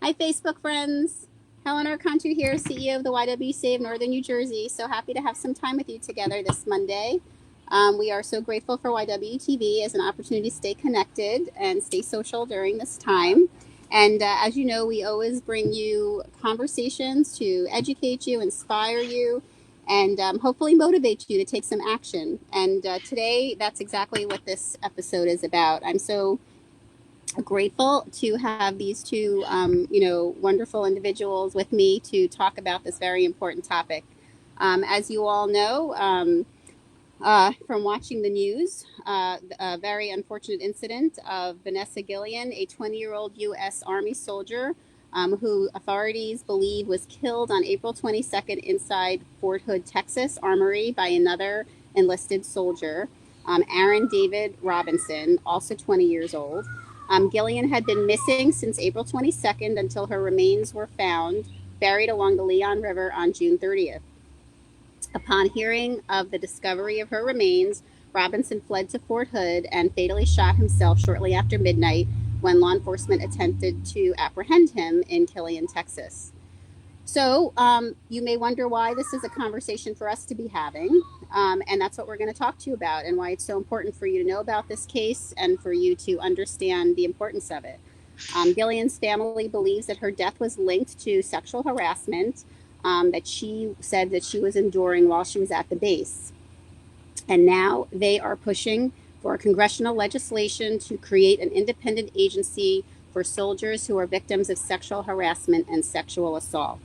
Hi, Facebook friends. Helen Archontou here, CEO of the YWCA of Northern New Jersey. So happy to have some time with you together this Monday. We are so grateful for YWTV as an opportunity to stay connected and stay social during this time. And as you know, we always bring you conversations to educate you, inspire you, and hopefully motivate you to take some action. And today, that's exactly what this episode is about. I'm so grateful to have these two, wonderful individuals with me to talk about this very important topic. As you all know, from watching the news, a very unfortunate incident of Vanessa Guillen, a 20-year-old U.S. Army soldier who authorities believe was killed on April 22nd inside Fort Hood, Texas Armory by another enlisted soldier, Aaron David Robinson, also 20 years old. Guillen had been missing since April 22nd until her remains were found buried along the Leon River on June 30th. Upon hearing of the discovery of her remains, Robinson fled to Fort Hood and fatally shot himself shortly after midnight when law enforcement attempted to apprehend him in Killeen, Texas. So you may wonder why this is a conversation for us to be having, and that's what we're going to talk to you about and why it's so important for you to know about this case and for you to understand the importance of it. Gillian's family believes that her death was linked to sexual harassment that she said that she was enduring while she was at the base. And now they are pushing for congressional legislation to create an independent agency for soldiers who are victims of sexual harassment and sexual assault.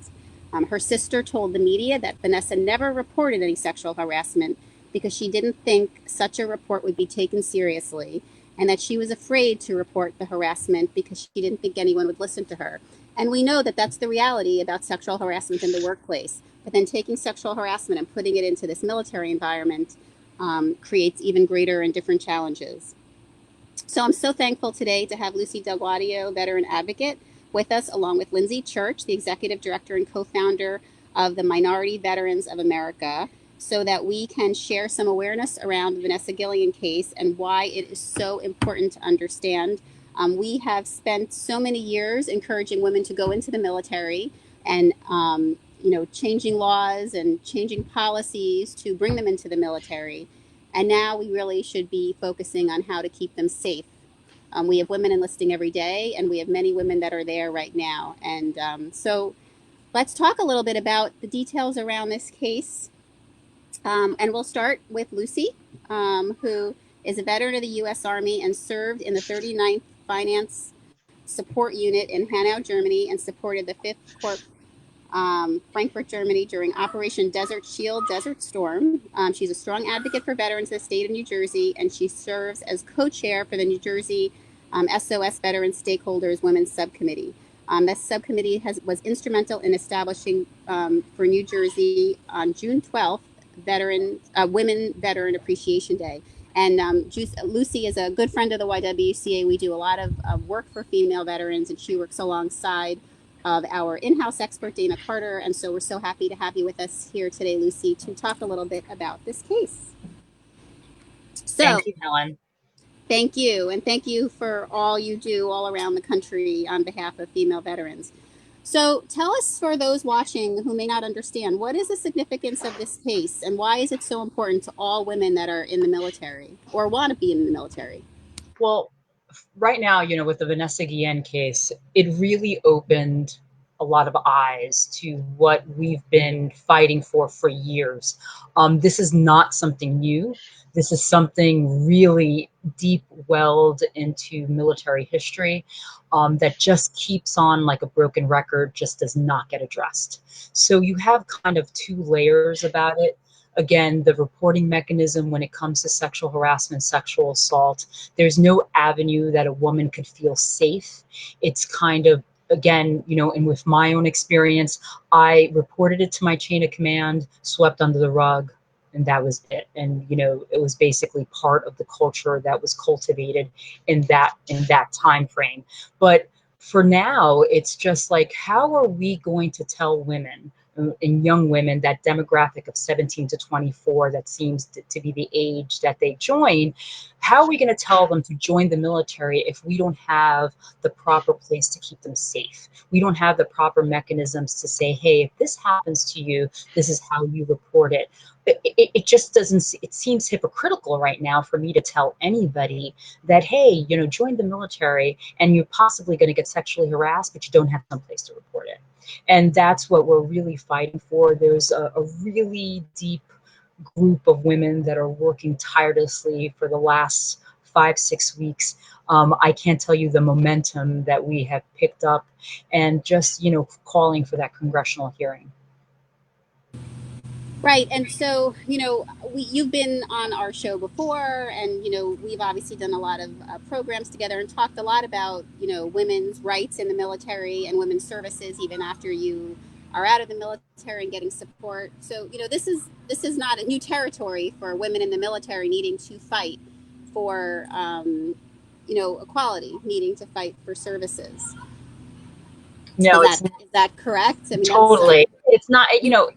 Her sister told the media that Vanessa never reported any sexual harassment because she didn't think such a report would be taken seriously, and that she was afraid to report the harassment because she didn't think anyone would listen to her. And we know that that's the reality about sexual harassment in the workplace. But then taking sexual harassment and putting it into this military environment creates even greater and different challenges. So I'm so thankful today to have Lucy Gaudio, veteran advocate, with us, along with Lindsay Church, the executive director and co-founder of the Minority Veterans of America, so that we can share some awareness around the Vanessa Guillen case and why it is so important to understand. We have spent so many years encouraging women to go into the military and changing laws and changing policies to bring them into the military. And now we really should be focusing on how to keep them safe. We have women enlisting every day, and we have many women that are there right now. And so let's talk a little bit about the details around this case. And we'll start with Lucy, who is a veteran of the U.S. Army and served in the 39th Finance Support Unit in Hanau, Germany, and supported the 5th Corps, Frankfurt, Germany, during Operation Desert Shield, Desert Storm. She's a strong advocate for veterans of the state of New Jersey, and she serves as co-chair for the New Jersey SOS Veteran Stakeholders Women's Subcommittee. This subcommittee was instrumental in establishing for New Jersey on June 12th, Women Veteran Appreciation Day. And Lucy is a good friend of the YWCA. We do a lot of work for female veterans, and she works alongside of our in-house expert, Dana Carter. And so we're so happy to have you with us here today, Lucy, to talk a little bit about this case. So, thank you, Helen. Thank you. And thank you for all you do all around the country on behalf of female veterans. So tell us, for those watching who may not understand, what is the significance of this case and why is it so important to all women that are in the military or want to be in the military? Well, right now, with the Vanessa Guillen case, it really opened a lot of eyes to what we've been fighting for years. This is not something new. This is something really deep welled into military history that just keeps on like a broken record, just does not get addressed. So you have kind of two layers about it. Again, the reporting mechanism when it comes to sexual harassment, sexual assault, there's no avenue that a woman could feel safe. It's kind of, again, and with my own experience, I reported it to my chain of command, swept under the rug, and that was it. And, it was basically part of the culture that was cultivated in that time frame. But for now, it's just like, how are we going to tell women? in young women, that demographic of 17 to 24, that seems to be the age that they join. How are we going to tell them to join the military if we don't have the proper place to keep them safe? We don't have the proper mechanisms to say, hey, if this happens to you, this is how you report it. It just doesn't, it seems hypocritical right now for me to tell anybody that, hey, join the military and you're possibly going to get sexually harassed, but you don't have some place to report it. And that's what we're really fighting for. There's a really deep group of women that are working tirelessly for the last 5-6 weeks. I can't tell you the momentum that we have picked up, and just, calling for that congressional hearing. Right. And so, you've been on our show before, and, we've obviously done a lot of programs together and talked a lot about, women's rights in the military and women's services, even after you are out of the military and getting support. So, this is not a new territory for women in the military needing to fight for, equality, needing to fight for services. No, Is that correct? I mean, totally. It's not,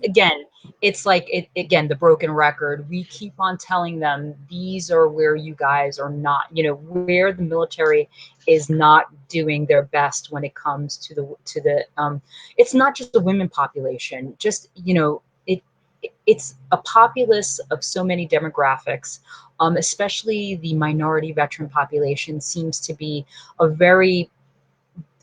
again, it's like, again, the broken record. We keep on telling them, these are where you guys are not, where the military is not doing their best when it comes to the it's not just the women population, just, it's a populace of so many demographics, especially the minority veteran population seems to be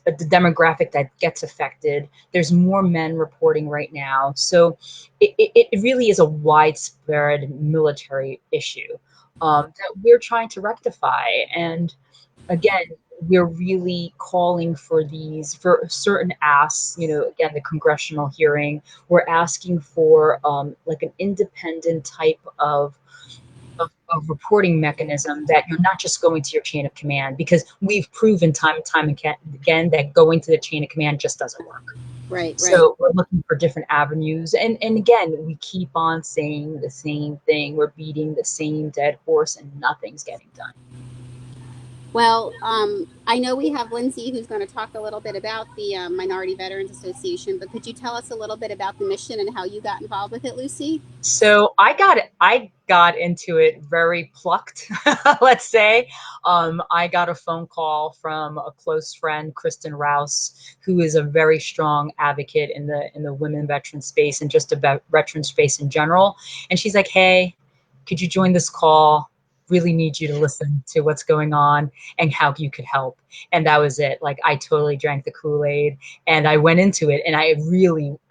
the demographic that gets affected. There's more men reporting right now. So it really is a widespread military issue that we're trying to rectify. And again, we're really calling for certain asks, again, the congressional hearing. We're asking for like an independent type of reporting mechanism, that you're not just going to your chain of command, because we've proven time and time again that going to the chain of command just doesn't work. Right. So we're looking for different avenues. And again, we keep on saying the same thing. We're beating the same dead horse and nothing's getting done. Well, I know we have Lindsay who's going to talk a little bit about the Minority Veterans Association, but could you tell us a little bit about the mission and how you got involved with it, Lucy? So I got into it very plucked, let's say. I got a phone call from a close friend, Kristen Rouse, who is a very strong advocate in the women veteran space and just about veteran space in general. And she's like, hey, could you join this call? Really need you to listen to what's going on and how you could help. And that was it. Like, I totally drank the Kool-Aid and I went into it. And I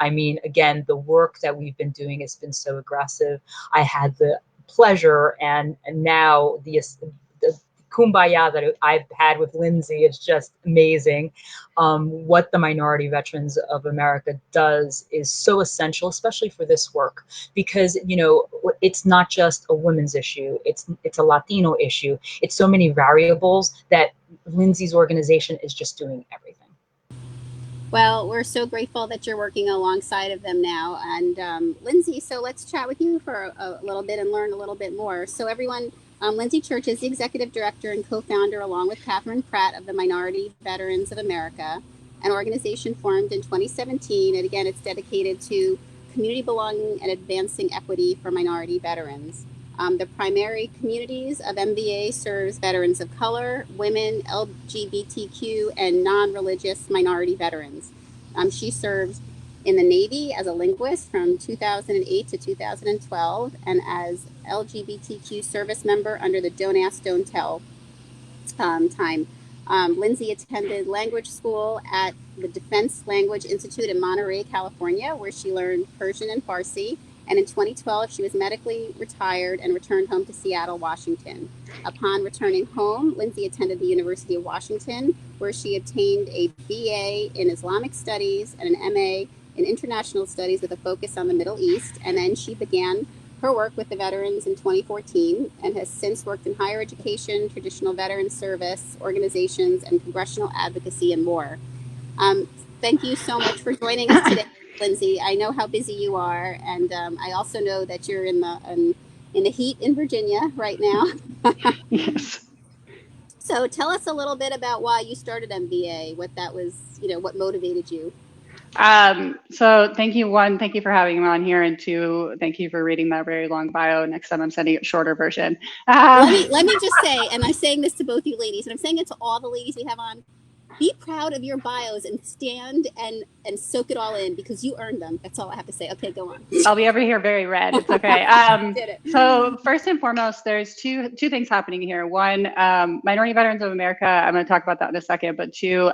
mean, again, the work that we've been doing has been so aggressive. I had the pleasure and now the kumbaya that I've had with Lindsay. It's just amazing. What the Minority Veterans of America does is so essential, especially for this work, because, it's not just a women's issue. It's a Latino issue. It's so many variables that Lindsay's organization is just doing everything. Well, we're so grateful that you're working alongside of them now. And Lindsay, so let's chat with you for a little bit and learn a little bit more. So everyone, Lindsay Church is the executive director and co-founder, along with Catherine Pratt, of the Minority Veterans of America, an organization formed in 2017. And again, it's dedicated to community belonging and advancing equity for minority veterans. The primary communities of MVA serves veterans of color, women, LGBTQ, and non-religious minority veterans. She served in the Navy as a linguist from 2008 to 2012, and as LGBTQ service member under the Don't Ask, Don't Tell time. Lindsay attended language school at the Defense Language Institute in Monterey, California, where she learned Persian and Farsi. And in 2012, she was medically retired and returned home to Seattle, Washington. Upon returning home, Lindsay attended the University of Washington, where she obtained a BA in Islamic Studies and an MA in International Studies with a focus on the Middle East. And then she began her work with the veterans in 2014 and has since worked in higher education, traditional veteran service organizations, and congressional advocacy, and more. Thank you so much for joining us today, Lindsay. I know how busy you are, and I also know that you're in the heat in Virginia right now. Yes. So tell us a little bit about why you started MVA, what that was, what motivated you. So thank you, one, thank you for having me on here, and two, thank you for reading that very long bio. Next time I'm sending a shorter version. Let me just say, and I'm saying this to both you ladies, and I'm saying it to all the ladies we have on, be proud of your bios and stand and soak it all in, because you earned them. That's all I have to say. Okay, go on. I'll be over here very red. It's okay. Did it. So first and foremost, there's two things happening here. One, Minority Veterans of America, I'm going to talk about that in a second, but two,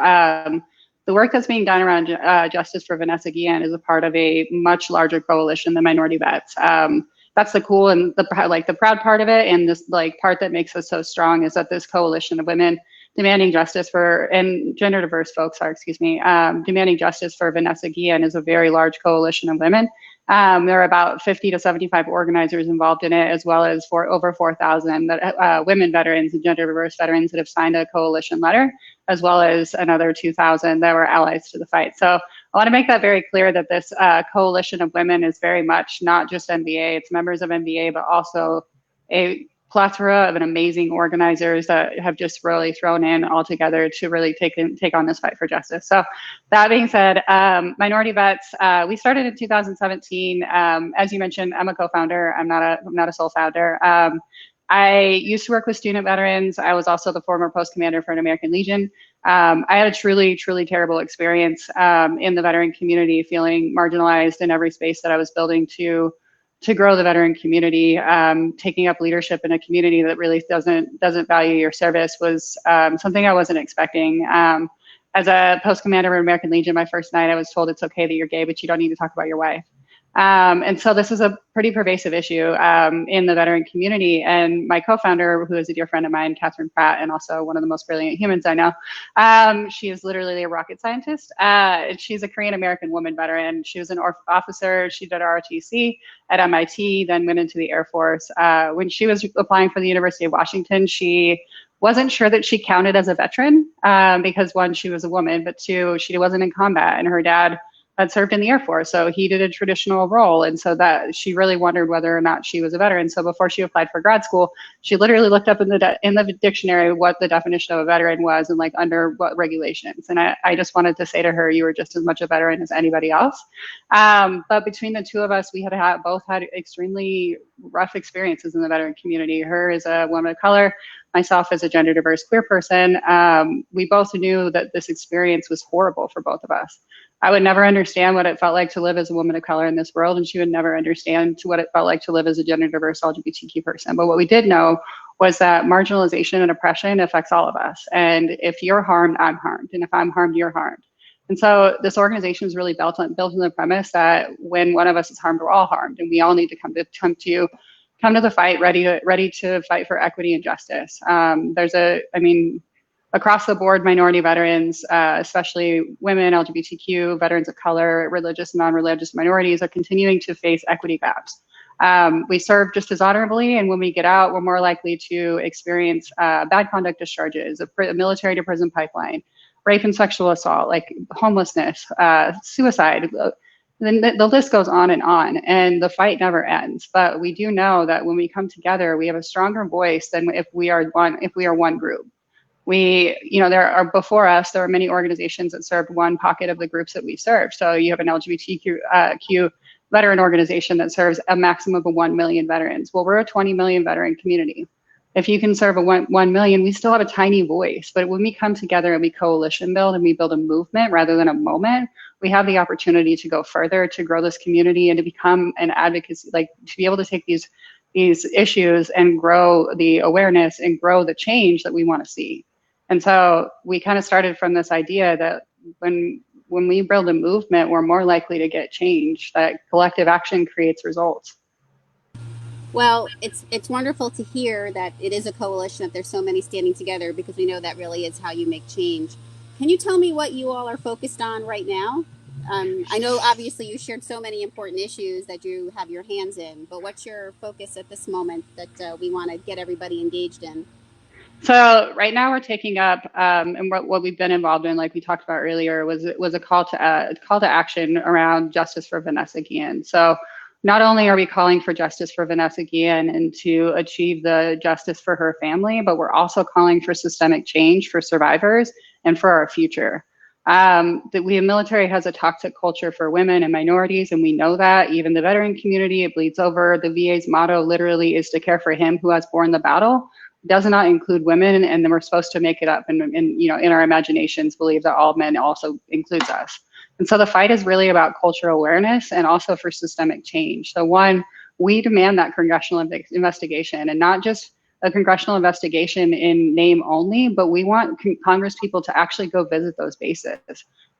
the work that's being done around justice for Vanessa Guillen is a part of a much larger coalition than Minority Vets. That's the cool and the proud part of it, and this part that makes us so strong is that this coalition of women demanding justice for, and gender diverse folks are, demanding justice for Vanessa Guillen is a very large coalition of women. There are about 50 to 75 organizers involved in it, as well as over 4,000 women veterans and gender diverse veterans that have signed a coalition letter, as well as another 2,000 that were allies to the fight. So I want to make that very clear that this coalition of women is very much not just MVA, it's members of MVA, but also a plethora of amazing organizers that have just really thrown in all together to really take on this fight for justice. So that being said, Minority Vets, we started in 2017. As you mentioned, I'm a co-founder. I'm not a sole founder. I used to work with student veterans. I was also the former post commander for an American Legion. I had a truly, truly terrible experience in the veteran community, feeling marginalized in every space that I was building to grow the veteran community. Taking up leadership in a community that really doesn't value your service was something I wasn't expecting. As a post commander of American Legion, my first night I was told it's okay that you're gay, but you don't need to talk about your wife. And so this is a pretty pervasive issue in the veteran community. And my co-founder, who is a dear friend of mine, Catherine Pratt, and also one of the most brilliant humans I know, she is literally a rocket scientist. And she's a Korean American woman veteran. She was an officer. She did ROTC at MIT, then went into the Air Force. When she was applying for the University of Washington, she wasn't sure that she counted as a veteran because one, she was a woman, but two, she wasn't in combat, and her dad had served in the Air Force, so he did a traditional role, and so that she really wondered whether or not she was a veteran. So before she applied for grad school, she literally looked up in the dictionary what the definition of a veteran was and under what regulations. And I just wanted to say to her, you were just as much a veteran as anybody else. But between the two of us, we both had extremely rough experiences in the veteran community. Her as a woman of color, myself as a gender diverse queer person. We both knew that this experience was horrible for both of us. I would never understand what it felt like to live as a woman of color in this world, and she would never understand what it felt like to live as a gender diverse LGBTQ person. But what we did know was that marginalization and oppression affects all of us. And if you're harmed, I'm harmed. And if I'm harmed, you're harmed. And so this organization is really built on the premise that when one of us is harmed, we're all harmed, and we all need to come to the fight ready to fight for equity and justice. Across the board, minority veterans, especially women, LGBTQ, veterans of color, religious and non-religious minorities are continuing to face equity gaps. We serve just as honorably, and when we get out, we're more likely to experience bad conduct discharges, a military to prison pipeline, rape and sexual assault, like homelessness, suicide. The list goes on, and the fight never ends. But we do know that when we come together, we have a stronger voice than if we are one group. Before us, there are many organizations that served one pocket of the groups that we serve. So you have an LGBTQ veteran organization that serves a maximum of 1 million veterans. Well, we're a 20 million veteran community. If you can serve 1 million, we still have a tiny voice. But when we come together and we coalition build and we build a movement rather than a moment, we have the opportunity to go further, to grow this community, and to become an advocacy, to be able to take these issues and grow the awareness and grow the change that we want to see. And so we kind of started from this idea that when we build a movement, we're more likely to get change, that collective action creates results. Well, it's wonderful to hear that it is a coalition, that there's so many standing together, because we know that really is how you make change. Can you tell me what you all are focused on right now? I know obviously you shared so many important issues that you have your hands in, but what's your focus at this moment that we want to get everybody engaged in? So right now we're taking up, and what we've been involved in, like we talked about earlier, was a call to action around justice for Vanessa Guillen. So not only are we calling for justice for Vanessa Guillen and to achieve the justice for her family, but we're also calling for systemic change for survivors and for our future. That the military has a toxic culture for women and minorities, and we know that. Even the veteran community, it bleeds over. The VA's motto literally is to care for him who has borne the battle. Does not include women, and then we're supposed to make it up and you know, in our imaginations believe that all men also includes us. And so the fight is really about cultural awareness and also for systemic change. So one, we demand that congressional investigation, and not just a congressional investigation in name only, but we want Congress people to actually go visit those bases.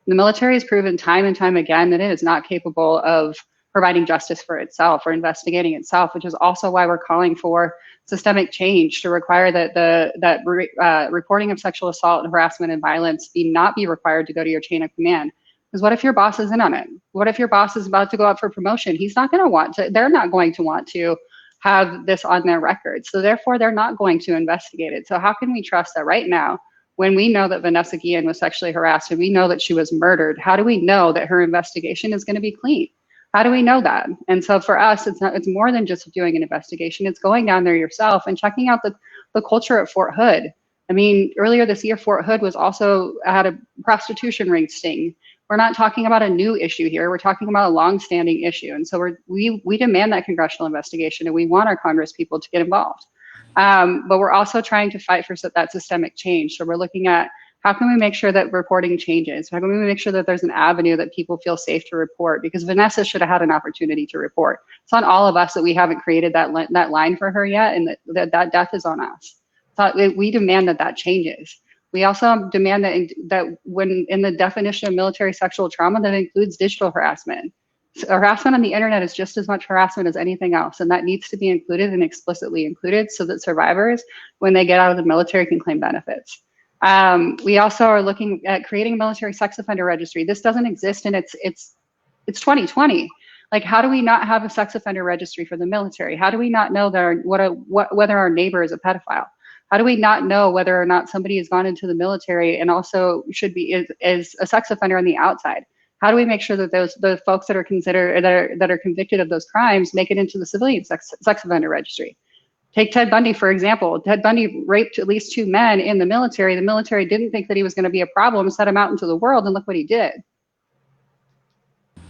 The military has proven time and time again that it is not capable of providing justice for itself or investigating itself, which is also why we're calling for systemic change to require that reporting of sexual assault and harassment and violence not be required to go to your chain of command. Because what if your boss is in on it? What if your boss is about to go out for promotion? He's not going to want to, they're not going to want to have this on their record. So therefore, they're not going to investigate it. So how can we trust that right now, when we know that Vanessa Guillen was sexually harassed and we know that she was murdered, how do we know that her investigation is going to be clean? How do we know that? And so for us, it's more than just doing an investigation. It's going down there yourself and checking out the culture at Fort Hood. I mean, earlier this year, Fort Hood was also had a prostitution ring sting. We're not talking about a new issue here. We're talking about a long-standing issue. And so we demand that congressional investigation, and we want our Congress people to get involved. But we're also trying to fight for that systemic change. So we're looking at how can we make sure that reporting changes? How can we make sure that there's an avenue that people feel safe to report? Because Vanessa should have had an opportunity to report. It's on all of us that we haven't created that line for her yet, and that death is on us. So we demand that changes. We also demand that when in the definition of military sexual trauma, that includes digital harassment. So harassment on the internet is just as much harassment as anything else, and that needs to be included and explicitly included so that survivors, when they get out of the military, can claim benefits. We also are looking at creating a military sex offender registry. This doesn't exist, and it's 2020. Like, how do we not have a sex offender registry for the military? How do we not know that whether our neighbor is a pedophile? How do we not know whether or not somebody has gone into the military and also should be is a sex offender on the outside? How do we make sure that the folks that are convicted of those crimes make it into the civilian sex offender registry? Take Ted Bundy, for example. Ted Bundy raped at least 2 men in the military. The military didn't think that he was going to be a problem, set him out into the world, and look what he did.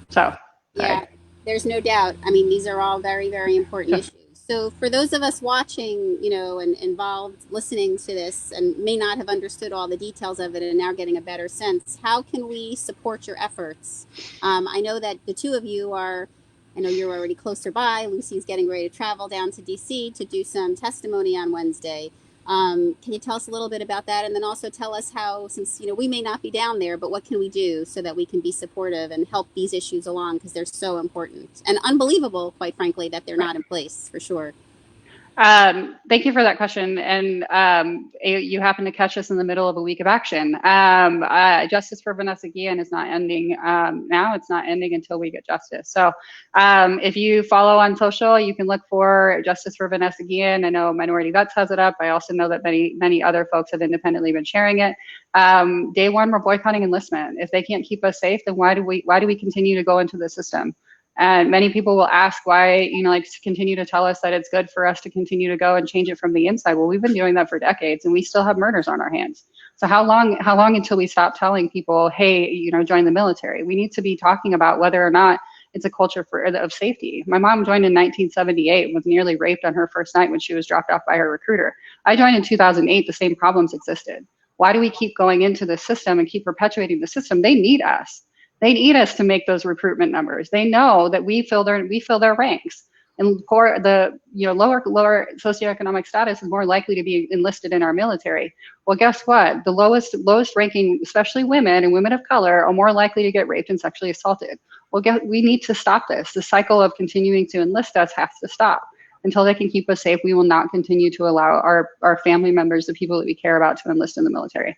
So, yeah, there's no doubt. I mean, these are all very, very important issues. So for those of us watching, you know, and involved listening to this and may not have understood all the details of it and now getting a better sense, how can we support your efforts? I know that the two of you I know you're already closer by. Lucy's getting ready to travel down to DC to do some testimony on Wednesday. Can you tell us a little bit about that? And then also tell us how, since, you know, we may not be down there, but what can we do so that we can be supportive and help these issues along, because they're so important and unbelievable, quite frankly, that they're not in place, for sure. Thank you for that question. And you happen to catch us in the middle of a week of action. Justice for Vanessa Guillen is not ending now. It's not ending until we get justice. So if you follow on social, you can look for Justice for Vanessa Guillen. I know Minority Vets has it up. I also know that many other folks have independently been sharing it. Day one, we're boycotting enlistment. If they can't keep us safe, then why do we continue to go into the system? And many people will ask why, you know, like, continue to tell us that it's good for us to continue to go and change it from the inside. Well, we've been doing that for decades, and we still have murders on our hands. So how long until we stop telling people, hey, you know, join the military? We need to be talking about whether or not it's a culture of safety. My mom joined in 1978 and was nearly raped on her first night when she was dropped off by her recruiter. I joined in 2008. The same problems existed. Why do we keep going into the system and keep perpetuating the system? They need us. They need us to make those recruitment numbers. They know that we fill their ranks, and for the, you know, lower socioeconomic status is more likely to be enlisted in our military. Well, guess what? The lowest ranking, especially women and women of color, are more likely to get raped and sexually assaulted. Well, we need to stop this. The cycle of continuing to enlist us has to stop. Until they can keep us safe, we will not continue to allow our family members, the people that we care about, to enlist in the military.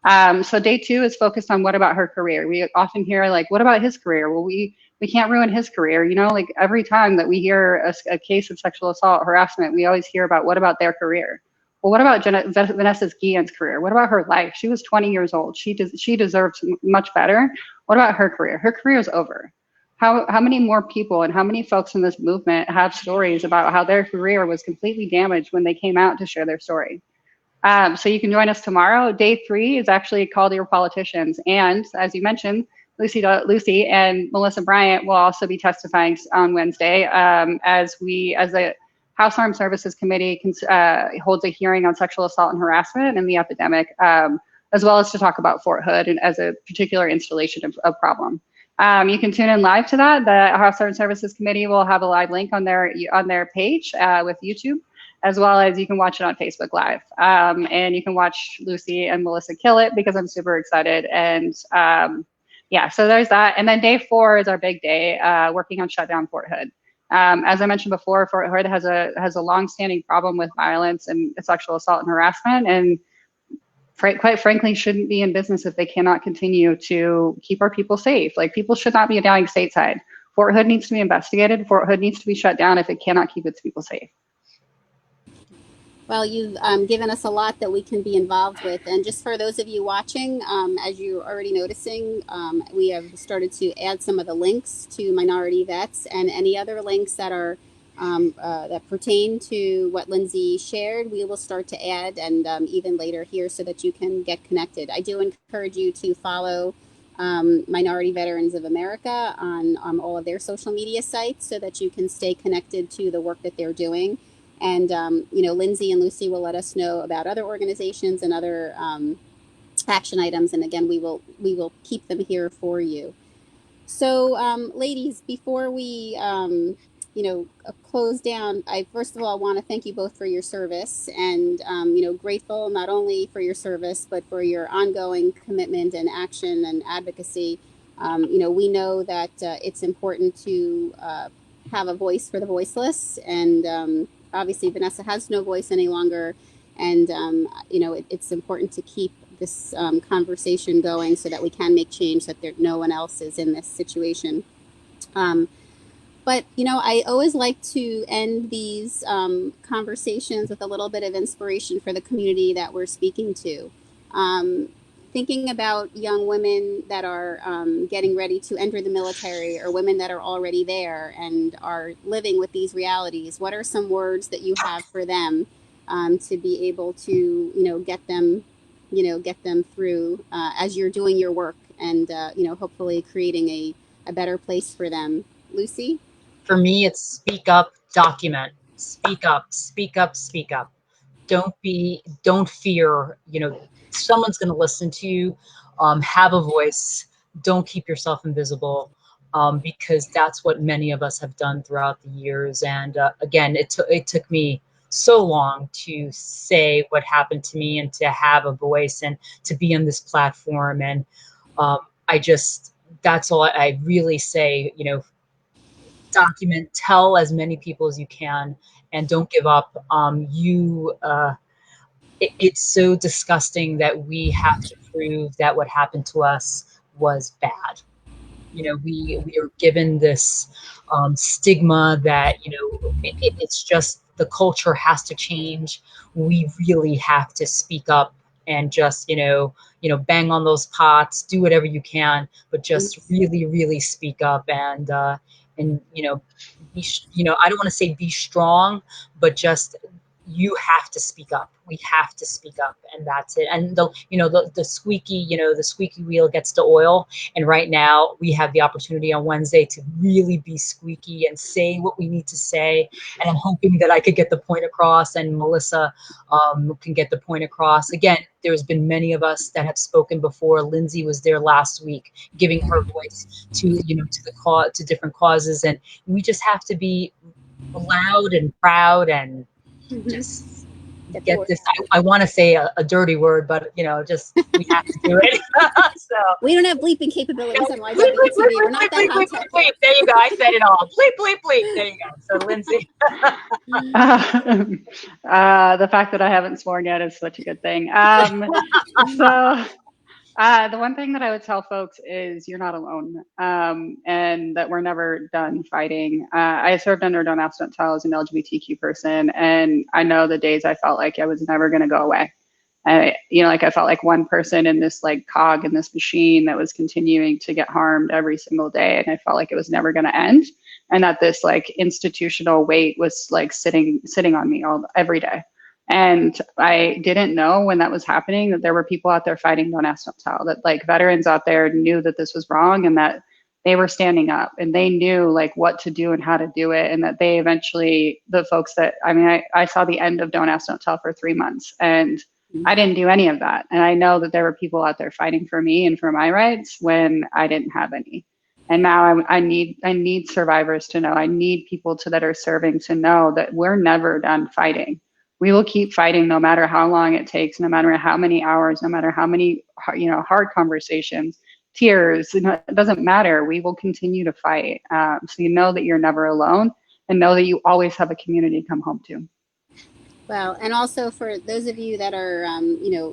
So day two is focused on what about her career. We often hear, like, what about his career? Well, we can't ruin his career. You know, like, every time that we hear a case of sexual assault, harassment, we always hear about what about their career. Well, what about Vanessa Guillen's career? What about her life? She was 20 years old. She deserves much better. What about her career? Her career is over. How many more people and how many folks in this movement have stories about how their career was completely damaged when they came out to share their story? So you can join us tomorrow. Day 3 is actually Call to Your Politicians. And as you mentioned, Lucy and Melissa Bryant will also be testifying on Wednesday as the House Armed Services Committee holds a hearing on sexual assault and harassment and the epidemic, as well as to talk about Fort Hood and as a particular installation of problem. You can tune in live to that. The House Armed Services Committee will have a live link on their page with YouTube, as well as you can watch it on Facebook Live. And you can watch Lucy and Melissa kill it because I'm super excited. And yeah, so there's that. And then day 4 is our big day, working on shutdown Fort Hood. As I mentioned before, Fort Hood has a long-standing problem with violence and sexual assault and harassment, and quite frankly shouldn't be in business if they cannot continue to keep our people safe. Like, people should not be dying stateside. Fort Hood needs to be investigated. Fort Hood needs to be shut down if it cannot keep its people safe. Well, you've given us a lot that we can be involved with. And just for those of you watching, as you're already noticing, we have started to add some of the links to minority vets and any other links that are that pertain to what Lindsay shared. We will start to add and even later here so that you can get connected. I do encourage you to follow Minority Veterans of America on all of their social media sites so that you can stay connected to the work that they're doing. And, Lindsay and Lucy will let us know about other organizations and other action items. And again, we will keep them here for you. So, ladies, before we, close down, I first of all want to thank you both for your service and, grateful not only for your service, but for your ongoing commitment and action and advocacy. We know that it's important to have a voice for the voiceless, and obviously Vanessa has no voice any longer, and it's important to keep this conversation going so that we can make change, that no one else is in this situation. But I always like to end these conversations with a little bit of inspiration for the community that we're speaking to. Thinking about young women that are getting ready to enter the military, or women that are already there and are living with these realities, what are some words that you have for them to be able to, get them through as you're doing your work and, hopefully creating a better place for them? Lucy? For me, it's speak up, document, speak up, speak up, speak up. Don't fear, someone's going to listen to you. Have a voice. Don't keep yourself invisible, because that's what many of us have done throughout the years. And again, it took me so long to say what happened to me and to have a voice and to be on this platform. And that's all I really say, document, tell as many people as you can, and don't give up. It's so disgusting that we have to prove that what happened to us was bad. We are given this stigma that, it's just the culture has to change. We really have to speak up and just, bang on those pots, do whatever you can, but just really, really speak up and I don't want to say be strong, but just, you have to speak up. We have to speak up, and that's it. And the squeaky wheel gets the oil. And right now we have the opportunity on Wednesday to really be squeaky and say what we need to say. And I'm hoping that I could get the point across, and Melissa can get the point across. Again, there's been many of us that have spoken before. Lindsay was there last week, giving her voice to different causes, and we just have to be loud and proud and just get this. I want to say a dirty word, but just we have to do it. So we don't have bleeping capabilities on YWCA. We're not that high tech. There you go. I said it all. Bleep, bleep, bleep. There you go. So Lindsay. The fact that I haven't sworn yet is such a good thing. The one thing that I would tell folks is you're not alone, and that we're never done fighting. I served under Don't Ask, Don't Tell as an LGBTQ person, and I know the days I felt like I was never going to go away. I felt like one person in this cog in this machine that was continuing to get harmed every single day, and I felt like it was never going to end, and that this institutional weight was sitting on me every day. And I didn't know when that was happening that there were people out there fighting Don't Ask, Don't Tell, that like veterans out there knew that this was wrong and that they were standing up and they knew like what to do and how to do it. And that they eventually, the folks that, I mean, I saw the end of Don't Ask, Don't Tell for 3 months and I didn't do any of that. And I know that there were people out there fighting for me and for my rights when I didn't have any. And now I need survivors to know, I need people that are serving to know that we're never done fighting. We will keep fighting no matter how long it takes, no matter how many hours, no matter how many, hard conversations, tears, it doesn't matter. We will continue to fight. So you know that you're never alone and know that you always have a community to come home to. Well, and also for those of you that are,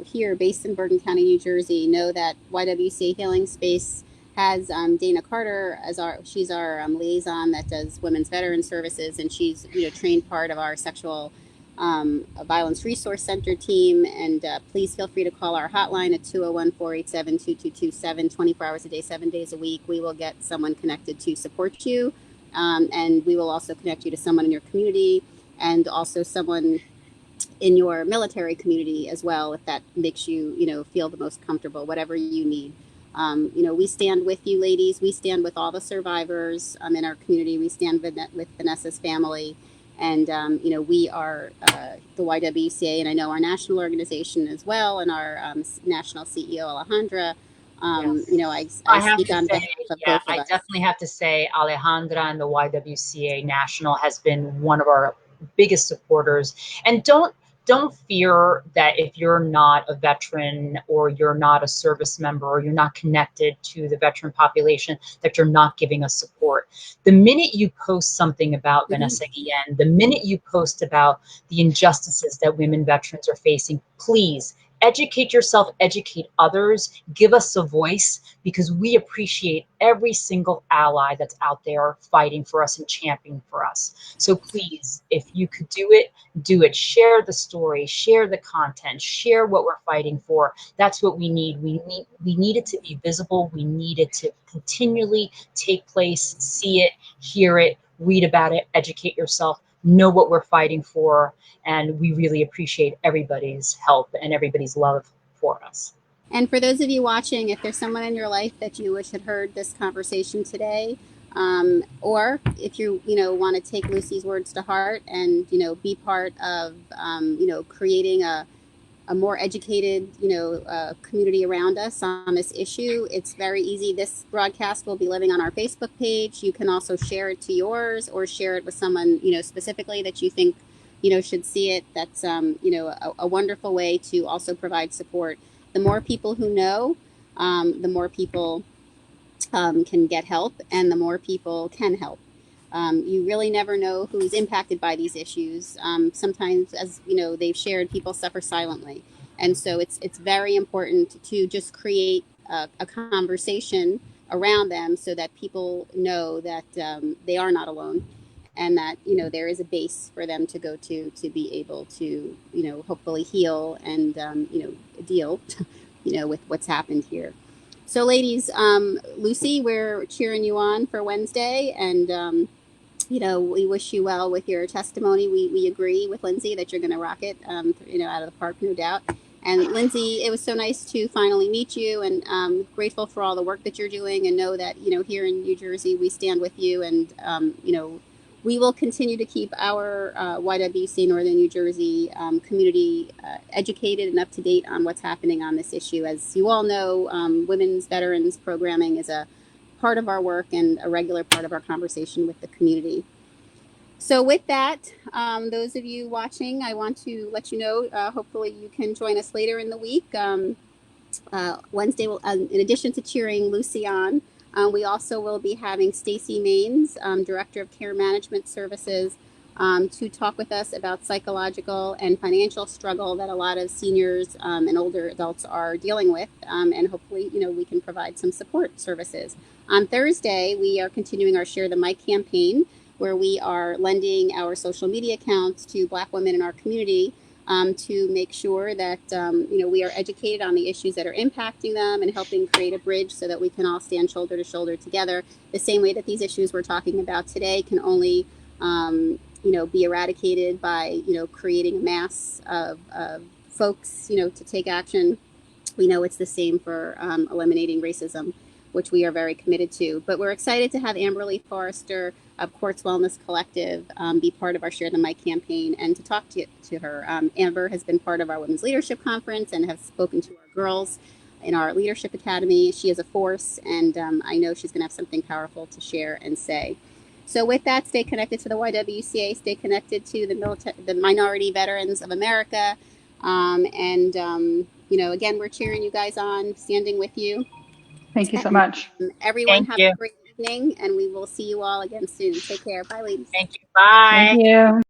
here based in Bergen County, New Jersey, know that YWCA Healing Space has Dana Carter as she's our liaison that does women's veteran services, and she's, trained part of our sexual violence resource center team. And please feel free to call our hotline at 201-487-2227, 24 hours a day, 7 days a week. We will get someone connected to support you. And we will also connect you to someone in your community and also someone in your military community as well, if that makes you, feel the most comfortable, whatever you need. We stand with you, ladies. We stand with all the survivors in our community. We stand with Vanessa's family. And, we are the YWCA, and I know our national organization as well, and our national CEO, Alejandra. Yes. I speak on behalf of both of us. I definitely have to say Alejandra and the YWCA National has been one of our biggest supporters. And don't fear that if you're not a veteran or you're not a service member or you're not connected to the veteran population, that you're not giving us support. The minute you post something about Vanessa Guillen, the minute you post about the injustices that women veterans are facing, please educate yourself, educate others, give us a voice, because we appreciate every single ally that's out there fighting for us and championing for us. So please, if you could do it, do it. Share the story, share the content, share what we're fighting for. That's what we need. We need it to be visible. We need it to continually take place, see it, hear it, read about it, educate yourself, know what we're fighting for. And we really appreciate everybody's help and everybody's love for us. And for those of you watching, if there's someone in your life that you wish had heard this conversation today, or if you want to take Lucy's words to heart and be part of creating a more educated community around us on this issue, it's very easy. This broadcast will be living on our Facebook page. You can also share it to yours or share it with someone specifically that you think should see it. That's a wonderful way to also provide support. The more people who know, the more people can get help, and the more people can help. You really never know who's impacted by these issues. Sometimes, as they've shared, people suffer silently, and so it's very important to just create a conversation around them so that people know that they are not alone, and that there is a base for them to go to be able to hopefully heal and deal with what's happened here. So ladies, Lucy, we're cheering you on for Wednesday, and we wish you well with your testimony. We agree with Lindsay that you're going to rock it out of the park, no doubt. And Lindsay, it was so nice to finally meet you, and grateful for all the work that you're doing, and know that here in New Jersey we stand with you, and we will continue to keep our YWCA Northern New Jersey community educated and up to date on what's happening on this issue. As you all know, women's veterans programming is a part of our work and a regular part of our conversation with the community. So with that, those of you watching, I want to let you know, hopefully you can join us later in the week. Wednesday, in addition to cheering Lucy on, we also will be having Stacy Maines, Director of Care Management Services, to talk with us about psychological and financial struggle that a lot of seniors and older adults are dealing with, and hopefully, we can provide some support services. On Thursday, we are continuing our Share the Mic campaign, where we are lending our social media accounts to Black women in our community to make sure that we are educated on the issues that are impacting them and helping create a bridge so that we can all stand shoulder to shoulder together. The same way that these issues we're talking about today can only be eradicated by, creating a mass of folks, to take action. We know it's the same for eliminating racism, which we are very committed to. But we're excited to have Amberly Forrester of Courts Wellness Collective be part of our Share the Mic campaign and to talk to her. Amber has been part of our Women's Leadership Conference and has spoken to our girls in our Leadership Academy. She is a force, and I know she's going to have something powerful to share and say. So with that, stay connected to the YWCA, stay connected to the Minority Veterans of America. Again, we're cheering you guys on, standing with you. Thank you so much. Everyone have a great evening, and we will see you all again soon. Take care. Bye, ladies. Thank you. Bye. Thank you.